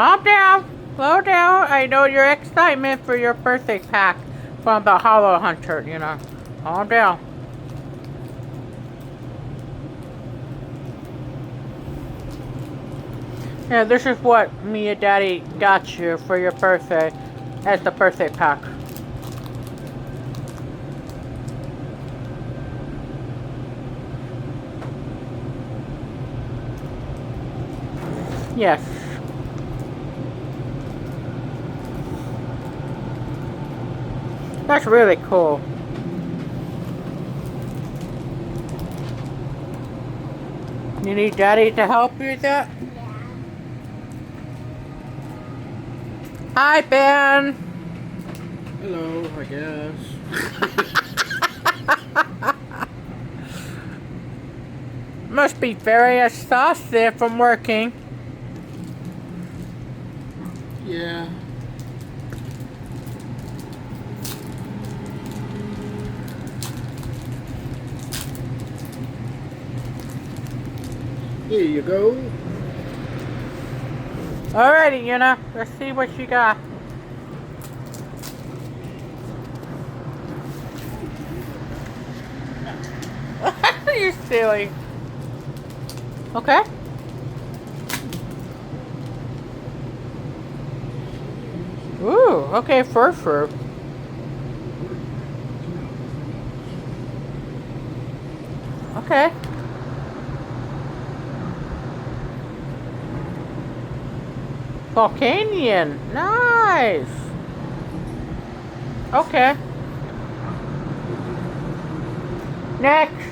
Calm down. Slow down. I know your excitement for your birthday pack from the Hollow Hunter, you know. Calm down. Yeah, this is what me and Daddy got you for your birthday as the birthday pack. Yes. That's really cool. You need Daddy to help you with that? Hi, Ben. Hello, I guess. Must be very exhausted from working. Yeah. Here you go. Alrighty, Yuna. Let's see what you got. You're silly. Okay. Ooh, okay, fur. Okay. Volcanian. Nice. Okay. Next.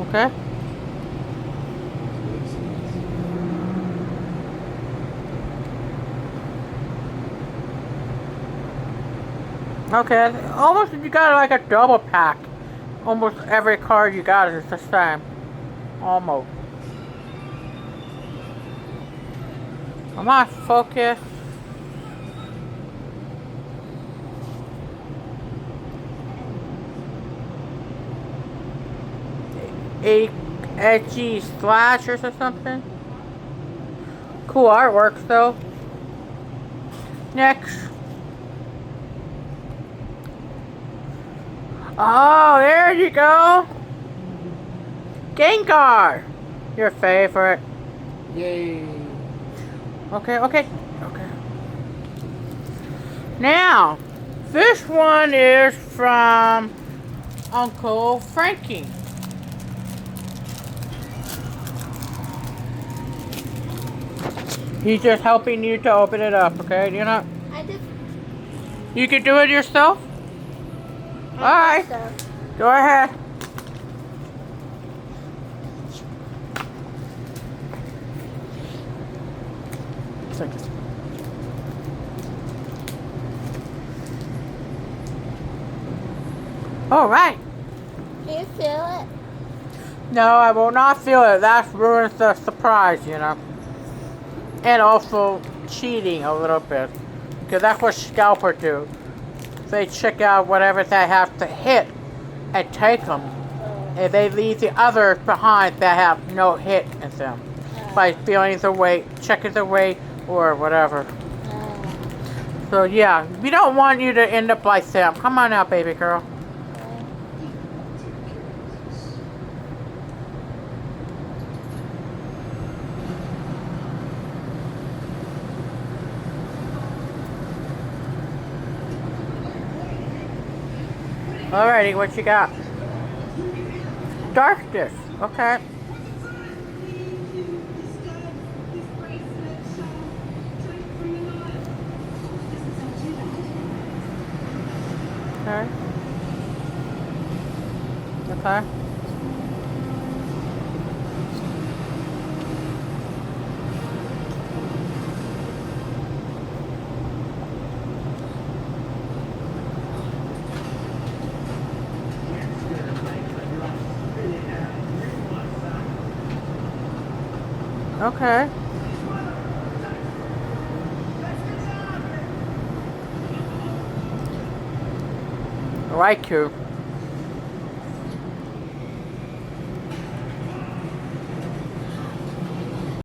Okay. Okay, almost you got like a double pack. Almost every card you got is the same. Almost. Come on, focus. A edgy slashers or something. Cool artwork though. Next. Oh, there you go. Gengar. Your favorite. Yay. Okay. Now, this one is from Uncle Frankie. He's just helping you to open it up, okay? You can do it yourself? Alright. So. Go ahead. Alright. Do you feel it? No, I will not feel it. That ruins the surprise, you know. And also cheating a little bit. Because that's what scalper do. They check out whatever they have to hit and take them. And they leave the others behind that have no hit in them. By feeling the weight, checking the weight, or whatever. So yeah, we don't want you to end up like them. Come on now, baby girl. Alrighty, what you got? Darkness. Okay. Okay. Okay. I like you.